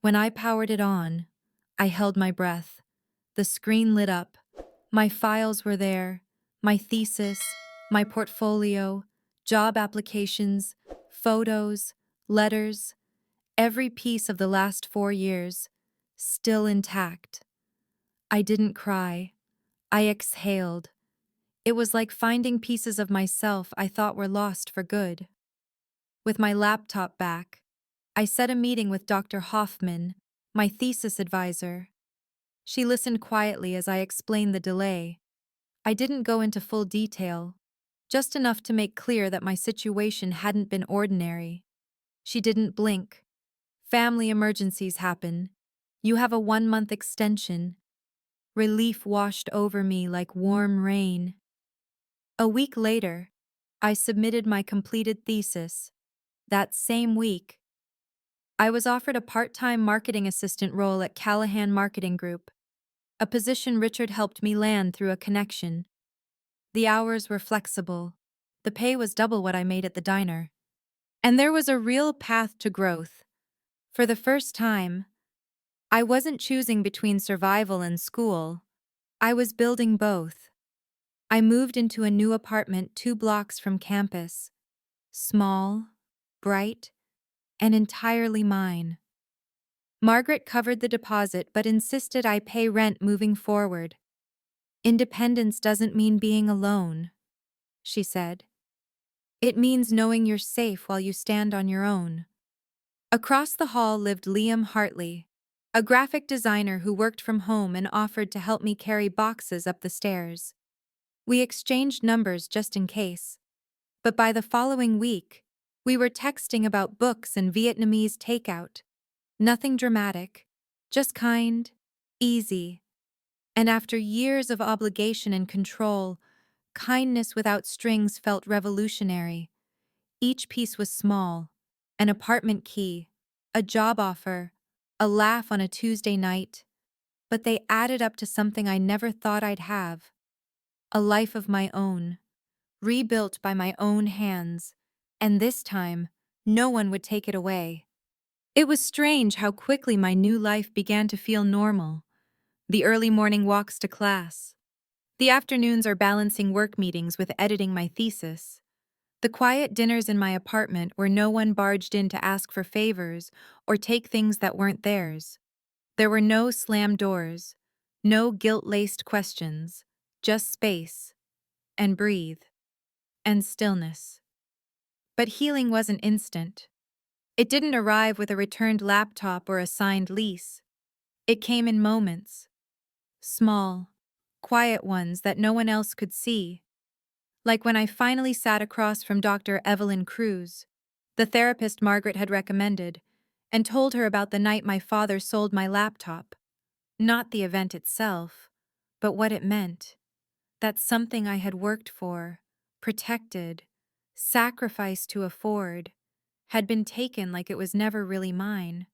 Speaker 1: When I powered it on, I held my breath. The screen lit up. My files were there. My thesis, my portfolio, job applications, photos, letters, every piece of the last 4 years, still intact. I didn't cry. I exhaled. It was like finding pieces of myself I thought were lost for good. With my laptop back, I set a meeting with Dr. Hoffman, my thesis advisor. She listened quietly as I explained the delay. I didn't go into full detail, just enough to make clear that my situation hadn't been ordinary. She didn't blink. Family emergencies happen. You have a 1-month extension. Relief washed over me like warm rain. A week later, I submitted my completed thesis. That same week, I was offered a part-time marketing assistant role at Callahan Marketing Group, a position Richard helped me land through a connection. The hours were flexible. The pay was double what I made at the diner. And there was a real path to growth. For the first time, I wasn't choosing between survival and school. I was building both. I moved into a new apartment 2 blocks from campus. Small, bright, and entirely mine. Margaret covered the deposit but insisted I pay rent moving forward. Independence doesn't mean being alone, she said. It means knowing you're safe while you stand on your own. Across the hall lived Liam Hartley, a graphic designer who worked from home and offered to help me carry boxes up the stairs. We exchanged numbers just in case. But by the following week, We were texting about books and Vietnamese takeout. Nothing dramatic, just kind, easy. And after years of obligation and control, kindness without strings felt revolutionary. Each piece was small: an apartment key, a job offer, a laugh on a Tuesday night, but they added up to something I never thought I'd have: a life of my own, rebuilt by my own hands, and this time, no one would take it away. It was strange how quickly my new life began to feel normal. The early morning walks to class. The afternoons are balancing work meetings with editing my thesis. The quiet dinners in my apartment where no one barged in to ask for favors or take things that weren't theirs. There were no slammed doors, no guilt-laced questions, just space, and breathe, and stillness. But healing wasn't instant. It didn't arrive with a returned laptop or a signed lease. It came in moments. Small, quiet ones that no one else could see. Like when I finally sat across from Dr. Evelyn Cruz, the therapist Margaret had recommended, and told her about the night my father sold my laptop. Not the event itself, but what it meant. That something I had worked for, protected, sacrificed to afford, had been taken like it was never really mine.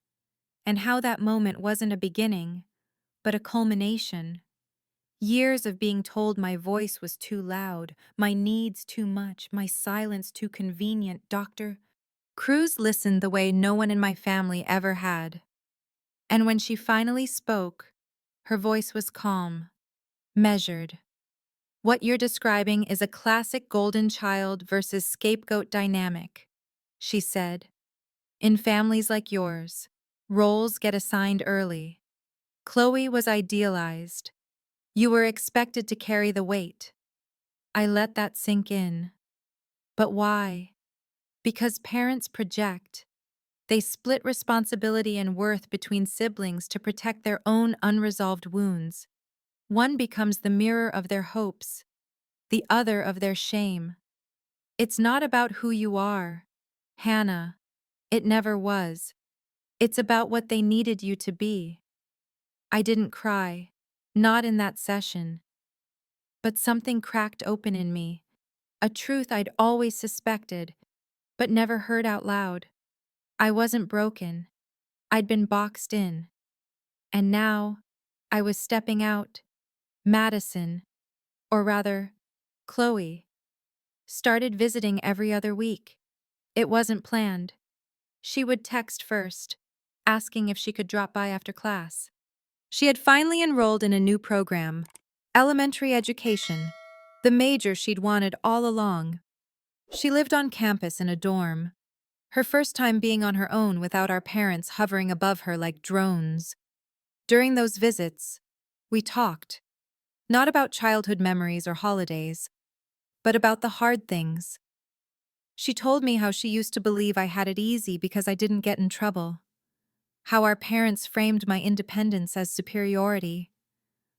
Speaker 1: And how that moment wasn't a beginning, but a culmination. Years of being told my voice was too loud, my needs too much, my silence too convenient. Dr. Cruz listened the way no one in my family ever had. And when she finally spoke, her voice was calm, measured. "What you're describing is a classic golden child versus scapegoat dynamic," she said. "In families like yours, roles get assigned early. Chloe was idealized. You were expected to carry the weight." I let that sink in. But why? Because parents project. They split responsibility and worth between siblings to protect their own unresolved wounds. One becomes the mirror of their hopes, the other of their shame. It's not about who you are, Hannah. It never was. It's about what they needed you to be. I didn't cry, not in that session. But something cracked open in me, a truth I'd always suspected, but never heard out loud. I wasn't broken. I'd been boxed in. And now, I was stepping out. Madison, or rather, Chloe, started visiting every other week. It wasn't planned. She would text first, asking if she could drop by after class. She had finally enrolled in a new program, elementary education, the major she'd wanted all along. She lived on campus in a dorm, her first time being on her own without our parents hovering above her like drones. During those visits, we talked, not about childhood memories or holidays, but about the hard things. She told me how she used to believe I had it easy because I didn't get in trouble, how our parents framed my independence as superiority,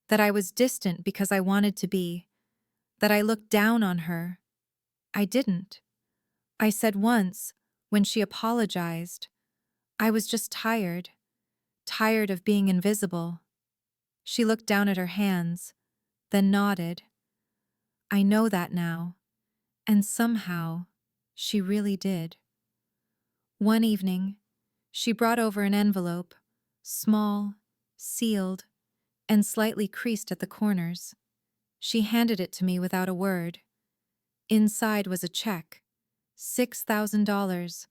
Speaker 1: that I was distant because I wanted to be, that I looked down on her. I didn't. I said once, when she apologized, I was just tired, tired of being invisible. She looked down at her hands, then nodded. I know that now. And somehow, she really did. One evening, she brought over an envelope, small, sealed, and slightly creased at the corners. She handed it to me without a word. Inside was a check, $6,000,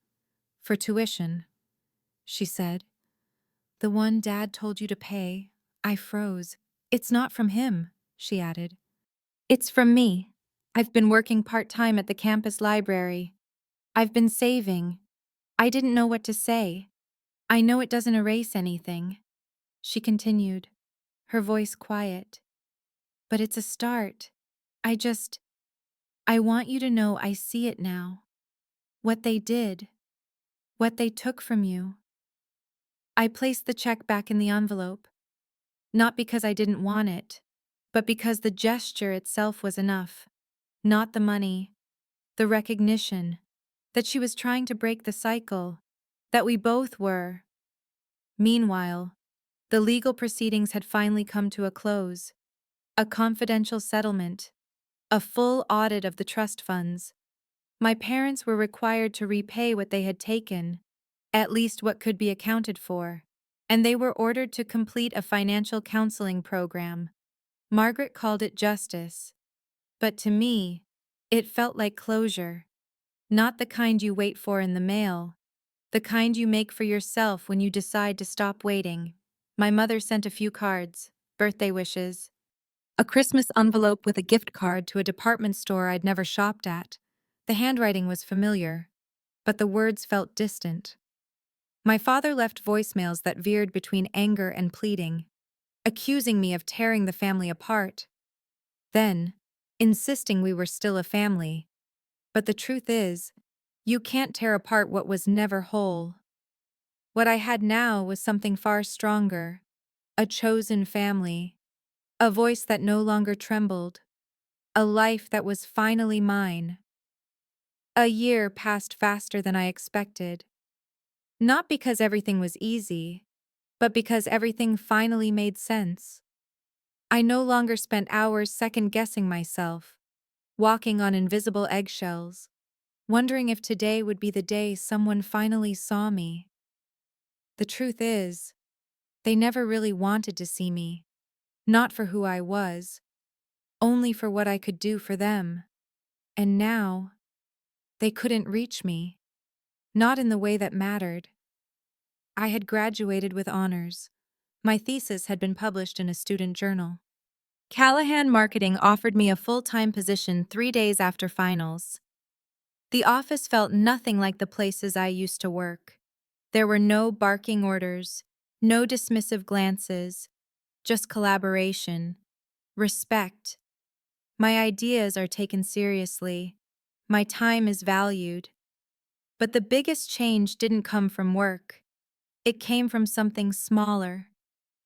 Speaker 1: for tuition. She said, "The one Dad told you to pay." I froze. "It's not from him," she added. "It's from me. I've been working part-time at the campus library. I've been saving." I didn't know what to say. "I know it doesn't erase anything," she continued, her voice quiet. "But it's a start. I want you to know I see it now. What they did. What they took from you." I placed the check back in the envelope, not because I didn't want it, but because the gesture itself was enough. Not the money, the recognition, that she was trying to break the cycle, that we both were. Meanwhile, the legal proceedings had finally come to a close. A confidential settlement, a full audit of the trust funds. My parents were required to repay what they had taken, at least what could be accounted for, and they were ordered to complete a financial counseling program. Margaret called it justice, but to me, it felt like closure. Not the kind you wait for in the mail, the kind you make for yourself when you decide to stop waiting. My mother sent a few cards, birthday wishes, a Christmas envelope with a gift card to a department store I'd never shopped at. The handwriting was familiar, but the words felt distant. My father left voicemails that veered between anger and pleading, accusing me of tearing the family apart. Then, insisting we were still a family. But the truth is, you can't tear apart what was never whole. What I had now was something far stronger, a chosen family, a voice that no longer trembled, a life that was finally mine. A year passed faster than I expected. Not because everything was easy, but because everything finally made sense. I no longer spent hours second-guessing myself, walking on invisible eggshells, wondering if today would be the day someone finally saw me. The truth is, they never really wanted to see me, not for who I was, only for what I could do for them. And now, they couldn't reach me, not in the way that mattered. I had graduated with honors. My thesis had been published in a student journal. Callahan Marketing offered me a full-time position 3 days after finals. The office felt nothing like the places I used to work. There were no barking orders, no dismissive glances, just collaboration, respect. My ideas are taken seriously. My time is valued. But the biggest change didn't come from work. It came from something smaller,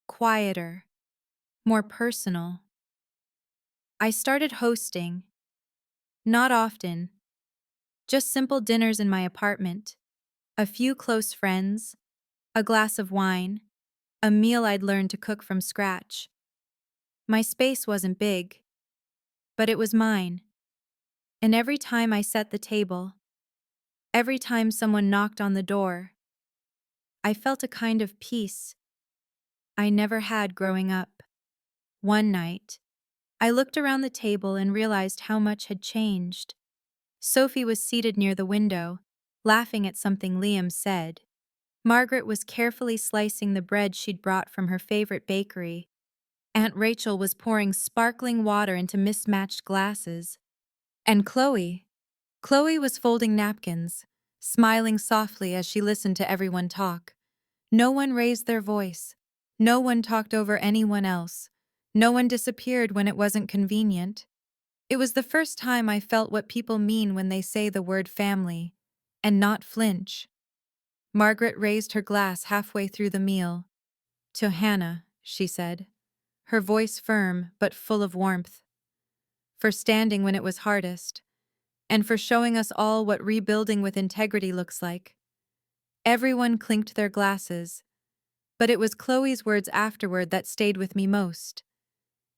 Speaker 1: quieter, more personal. I started hosting. Not often. Just simple dinners in my apartment. A few close friends. A glass of wine. A meal I'd learned to cook from scratch. My space wasn't big, but it was mine. And every time I set the table, every time someone knocked on the door, I felt a kind of peace I never had growing up. One night, I looked around the table and realized how much had changed. Sophie was seated near the window, laughing at something Liam said. Margaret was carefully slicing the bread she'd brought from her favorite bakery. Aunt Rachel was pouring sparkling water into mismatched glasses. And Chloe was folding napkins, smiling softly as she listened to everyone talk. No one raised their voice. No one talked over anyone else. No one disappeared when it wasn't convenient. It was the first time I felt what people mean when they say the word family, and not flinch. Margaret raised her glass halfway through the meal. "To Hannah," she said, her voice firm but full of warmth. "For standing when it was hardest, and for showing us all what rebuilding with integrity looks like." Everyone clinked their glasses, but it was Chloe's words afterward that stayed with me most.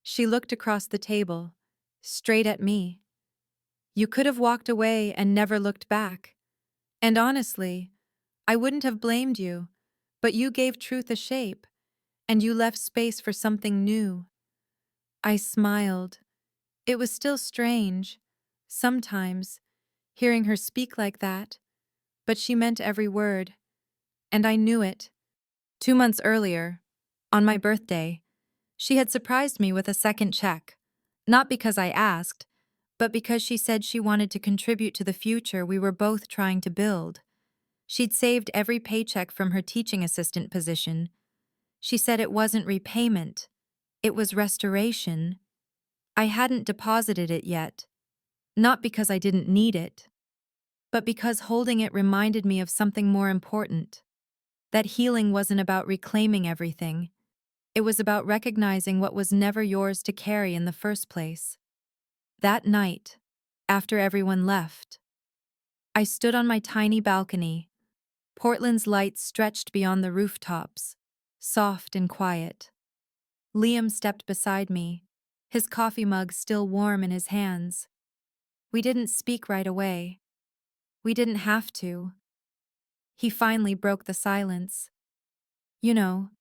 Speaker 1: She looked across the table, straight at me. "You could have walked away and never looked back. And honestly, I wouldn't have blamed you, but you gave truth a shape, and you left space for something new." I smiled. It was still strange, sometimes, hearing her speak like that, but she meant every word, and I knew it. 2 months earlier, on my birthday, she had surprised me with a second check, not because I asked, but because she said she wanted to contribute to the future we were both trying to build. She'd saved every paycheck from her teaching assistant position. She said it wasn't repayment, it was restoration. I hadn't deposited it yet, not because I didn't need it, but because holding it reminded me of something more important. That healing wasn't about reclaiming everything. It was about recognizing what was never yours to carry in the first place. That night, after everyone left, I stood on my tiny balcony. Portland's lights stretched beyond the rooftops, soft and quiet. Liam stepped beside me, his coffee mug still warm in his hands. We didn't speak right away. We didn't have to. He finally broke the silence. You know,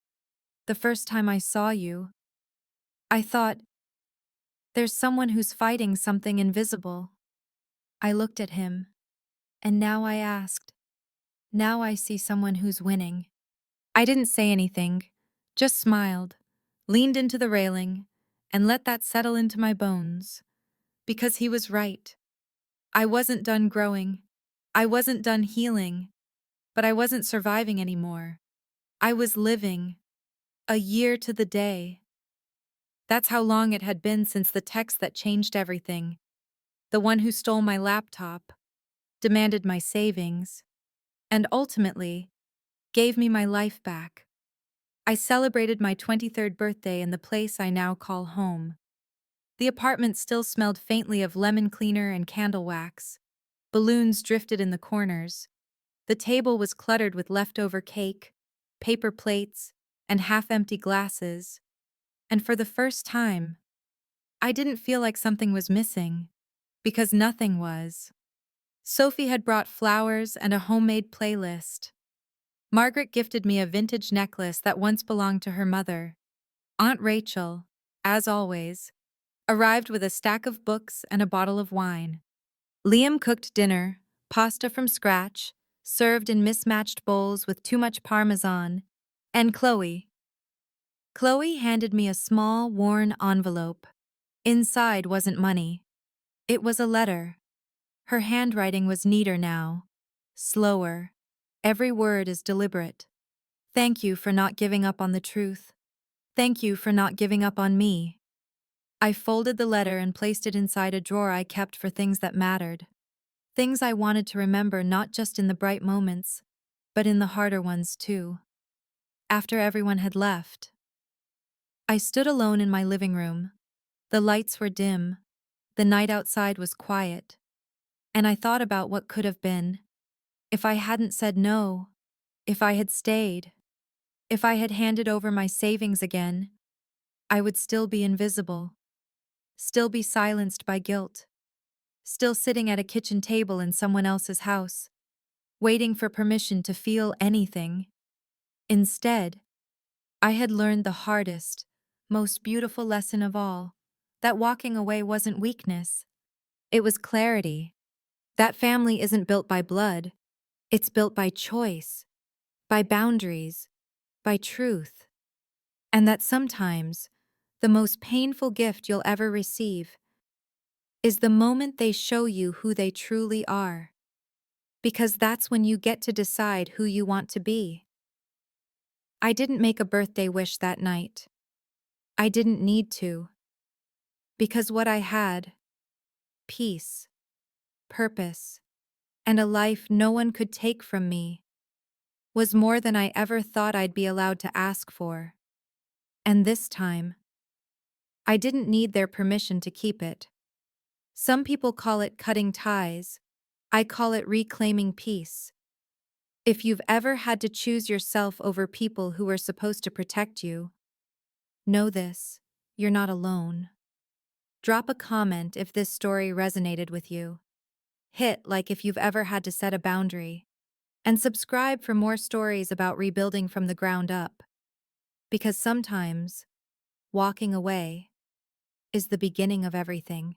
Speaker 1: the first time I saw you, I thought, there's someone who's fighting something invisible. I looked at him, and now I asked, now I see someone who's winning. I didn't say anything, just smiled, leaned into the railing, and let that settle into my bones. Because he was right. I wasn't done growing. I wasn't done healing. But I wasn't surviving anymore. I was living. A year to the day. That's how long it had been since the text that changed everything. The one who stole my laptop, demanded my savings, and ultimately, gave me my life back. I celebrated my 23rd birthday in the place I now call home. The apartment still smelled faintly of lemon cleaner and candle wax. Balloons drifted in the corners. The table was cluttered with leftover cake, paper plates, and half-empty glasses. And for the first time, I didn't feel like something was missing, because nothing was. Sophie had brought flowers and a homemade playlist. Margaret gifted me a vintage necklace that once belonged to her mother. Aunt Rachel, as always, arrived with a stack of books and a bottle of wine. Liam cooked dinner, pasta from scratch, served in mismatched bowls with too much parmesan, and Chloe handed me a small, worn envelope. Inside wasn't money. It was a letter. Her handwriting was neater now, slower. Every word is deliberate. Thank you for not giving up on the truth. Thank you for not giving up on me. I folded the letter and placed it inside a drawer I kept for things that mattered. Things I wanted to remember not just in the bright moments, but in the harder ones too. After everyone had left, I stood alone in my living room. The lights were dim, the night outside was quiet, and I thought about what could have been. If I hadn't said no, if I had stayed, if I had handed over my savings again, I would still be invisible, still be silenced by guilt, still sitting at a kitchen table in someone else's house, waiting for permission to feel anything. Instead, I had learned the hardest, most beautiful lesson of all, that walking away wasn't weakness. It was clarity. That family isn't built by blood. It's built by choice, by boundaries, by truth. And that sometimes, the most painful gift you'll ever receive is the moment they show you who they truly are. Because that's when you get to decide who you want to be. I didn't make a birthday wish that night. I didn't need to. Because what I had, peace, purpose, and a life no one could take from me, was more than I ever thought I'd be allowed to ask for. And this time, I didn't need their permission to keep it. Some people call it cutting ties. I call it reclaiming peace. If you've ever had to choose yourself over people who were supposed to protect you, know this, you're not alone. Drop a comment if this story resonated with you. Hit like if you've ever had to set a boundary. And subscribe for more stories about rebuilding from the ground up. Because sometimes, walking away is the beginning of everything.